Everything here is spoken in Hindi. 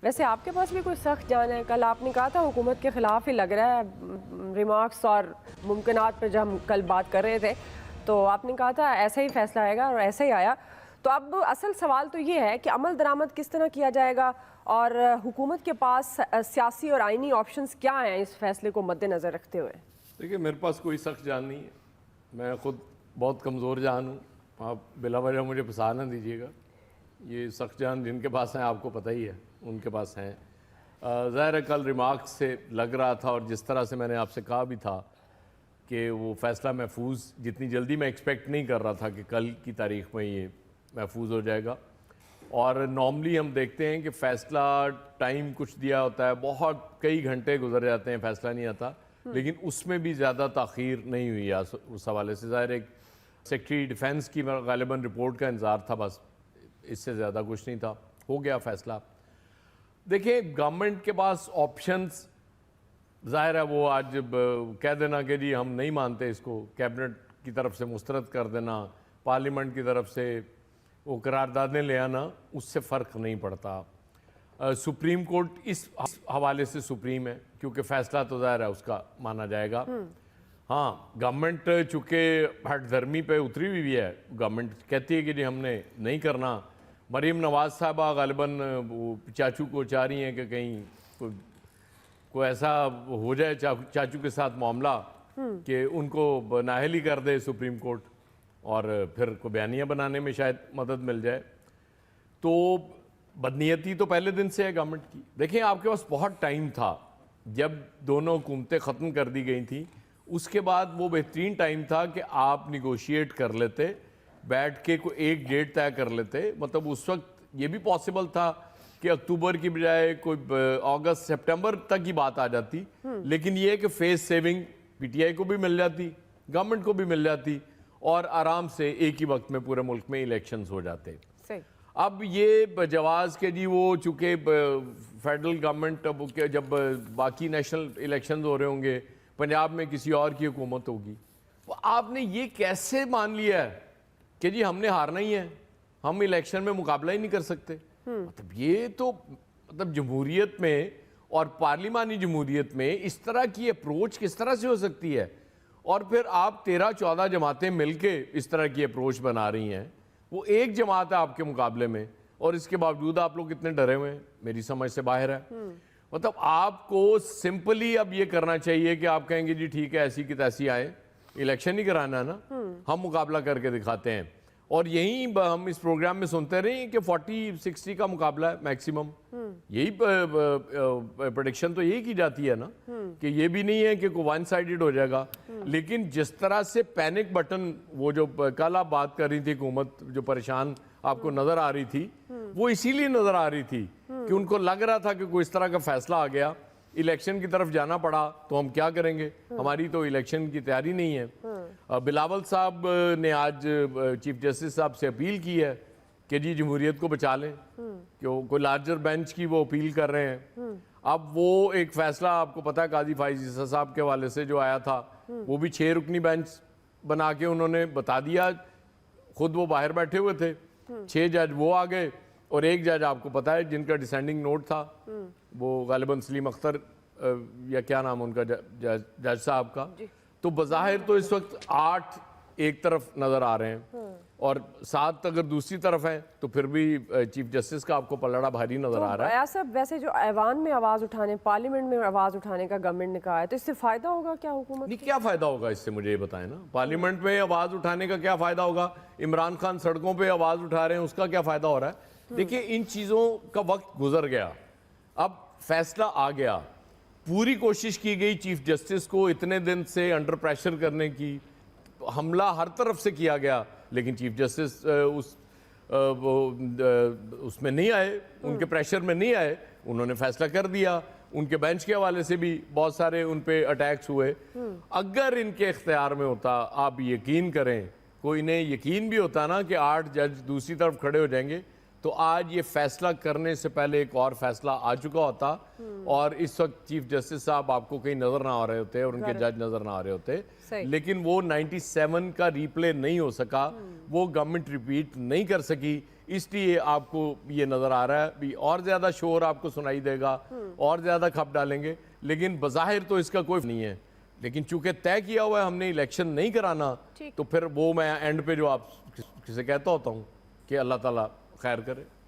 वैसे आपके पास भी कोई सख्त जान है? कल आपने कहा था हुकूमत के ख़िलाफ़ ही लग रहा है रिमार्क्स और मुमकिनात पर जब हम कल बात कर रहे थे तो आपने कहा था ऐसा ही फैसला आएगा और ऐसा ही आया। तो अब असल सवाल तो ये है कि अमल दरामद किस तरह किया जाएगा और हुकूमत के पास सियासी और आइनी ऑप्शंस क्या हैं इस फैसले को मद्देनज़र रखते हुए? देखिए, मेरे पास कोई सख्त जान नहीं है, मैं ख़ुद बहुत कमज़ोर जान हूँ। आप बिला वजह मुझे फंसा ना दीजिएगा। ये सख्त जान जिनके पास हैं आपको पता ही है, उनके पास हैं। ज़ाहिर है कल रिमार्क से लग रहा था और जिस तरह से मैंने आपसे कहा भी था कि वो फ़ैसला महफूज जितनी जल्दी मैं एक्सपेक्ट नहीं कर रहा था कि कल की तारीख़ में ये महफूज हो जाएगा। और नॉर्मली हम देखते हैं कि फ़ैसला टाइम कुछ दिया होता है, बहुत कई घंटे गुजर जाते हैं, फ़ैसला नहीं आता, लेकिन उसमें भी ज़्यादा ताख़ीर नहीं हुई है। उस हवाले से ज़ाहिर एक सेक्रेटरी डिफेंस की गालिबन रिपोर्ट का इंतज़ार था, बस इससे ज़्यादा कुछ नहीं था। हो गया फ़ैसला। देखिए, गवर्नमेंट के पास ऑप्शंस ज़ाहिर है वो आज कह देना कि जी हम नहीं मानते इसको, कैबिनेट की तरफ से मुस्तरद कर देना, पार्लियामेंट की तरफ से वो करारदादें ले आना, उससे फ़र्क नहीं पड़ता। सुप्रीम कोर्ट इस हवाले से सुप्रीम है क्योंकि फ़ैसला तो ज़ाहिर है उसका माना जाएगा। हाँ, गवर्नमेंट चूँकि हठधर्मी पे उतरी हुई है, गवर्नमेंट कहती है कि जी हमने नहीं करना। मरीम नवाज़ साहबा गालिबन वो चाचू को चाह रही हैं कि कहीं कोई ऐसा हो जाए चाचू के साथ मामला कि उनको नाअहल ही कर दे सुप्रीम कोर्ट और फिर कोई बयानिया बनाने में शायद मदद मिल जाए। तो बदनीयती तो पहले दिन से है गवर्नमेंट की। देखिए, आपके पास बहुत टाइम था जब दोनों हुकूमतें ख़त्म कर दी गई थी, उसके बाद वो बेहतरीन टाइम था कि आप निगोशिएट कर लेते, बैठ के कोई एक डेट तय कर लेते। मतलब उस वक्त ये भी पॉसिबल था कि अक्टूबर की बजाय कोई अगस्त सितंबर तक की बात आ जाती, लेकिन ये कि फेस सेविंग पीटीआई को भी मिल जाती, गवर्नमेंट को भी मिल जाती और आराम से एक ही वक्त में पूरे मुल्क में इलेक्शंस हो जाते। अब ये जवाज़ के जी वो चूँकि फेडरल गवर्नमेंट अब जब बाकी नेशनल इलेक्शंस हो रहे होंगे, पंजाब में किसी और की हुकूमत होगी, तो आपने ये कैसे मान लिया है कि जी हमने हारना ही है, हम इलेक्शन में मुकाबला ही नहीं कर सकते। मतलब ये तो मतलब जमहूरियत में और पार्लिमानी जमहूरियत में इस तरह की अप्रोच किस तरह से हो सकती है? और फिर आप 13-14 जमातें मिलके इस तरह की अप्रोच बना रही हैं, वो एक जमात है आपके मुकाबले में और इसके बावजूद आप लोग कितने डरे हुए हैं, मेरी समझ से बाहर है। मतलब आपको सिंपली अब ये करना चाहिए कि आप कहेंगे जी ठीक है ऐसी की तैसी आए, इलेक्शन ही कराना है ना, हम मुकाबला करके दिखाते हैं। और यही हम इस प्रोग्राम में सुनते रहे कि 40-60 का मुकाबला है मैक्सिमम। यही प्रेडिक्शन तो यही की जाती है ना कि ये भी नहीं है कि कोई वन साइडेड हो जाएगा। लेकिन जिस तरह से पैनिक बटन, वो जो कल आप बात कर रही थी, हुकूमत जो परेशान आपको नजर आ रही थी, वो इसीलिए नजर आ रही थी कि उनको लग रहा था कि कोई इस तरह का फैसला आ गया, इलेक्शन की तरफ जाना पड़ा तो हम क्या करेंगे, हमारी तो इलेक्शन की तैयारी नहीं है। बिलावल साहब ने आज चीफ जस्टिस साहब से अपील की है कि जी जमहूरियत को बचा लें, क्यों कोई लार्जर बेंच की वो अपील कर रहे हैं। अब वो एक फैसला आपको पता है काजी फाइज ईसा साहब के हवाले से जो आया था, वो भी 6 रुकनी बेंच बना के उन्होंने बता दिया, खुद वो बाहर बैठे हुए थे, 6 जज वो आ गए और एक जज आपको पता है जिनका डिसेंडिंग नोट था, वो गालिबन सलीम अख्तर या क्या नाम उनका जज साहब का। तो बज़ाहिर तो इस वक्त 8 एक तरफ नज़र आ रहे हैं और 7 अगर दूसरी तरफ है तो फिर भी चीफ जस्टिस का आपको पलड़ा भारी नज़र आ रहा है। सब वैसे जो ऐवान में आवाज़ उठाने, पार्लियामेंट में आवाज़ उठाने का गवर्नमेंट ने कहा है, तो इससे फ़ायदा होगा क्या हुकूमत? नहीं, क्या फ़ायदा होगा इससे, मुझे ये बताएं ना। पार्लियामेंट में आवाज़ उठाने का क्या फ़ायदा होगा? इमरान खान सड़कों पर आवाज़ उठा रहे हैं, उसका क्या फ़ायदा हो रहा है? देखिए, इन चीज़ों का वक्त गुजर गया, अब फैसला आ गया। पूरी कोशिश की गई चीफ जस्टिस को इतने दिन से अंडर प्रेशर करने की, हमला हर तरफ से किया गया, लेकिन चीफ जस्टिस उसमें नहीं आए, उनके प्रेशर में नहीं आए, उन्होंने फैसला कर दिया। उनके बेंच के हवाले से भी बहुत सारे उन पे अटैक्स हुए। अगर इनके इख्तियार में होता, आप यकीन करें, कोई इन्हें यकीन भी होता ना कि 8 जज दूसरी तरफ खड़े हो जाएंगे, तो आज ये फैसला करने से पहले एक और फैसला आ चुका होता और इस वक्त चीफ जस्टिस साहब आपको कहीं नजर ना आ रहे होते और उनके जज नजर ना आ रहे होते। लेकिन वो 97 का रिप्ले नहीं हो सका, वो गवर्नमेंट रिपीट नहीं कर सकी इसलिए आपको ये नज़र आ रहा है भी और ज़्यादा शोर आपको सुनाई देगा और ज़्यादा खप डालेंगे, लेकिन बज़ाहिर तो इसका कोई नहीं है। लेकिन चूंकि तय किया हुआ है हमने इलेक्शन नहीं कराना, तो फिर वो मैं एंड पे जो आप किसे कहता होता हूँ कि अल्लाह ताला खैर करे।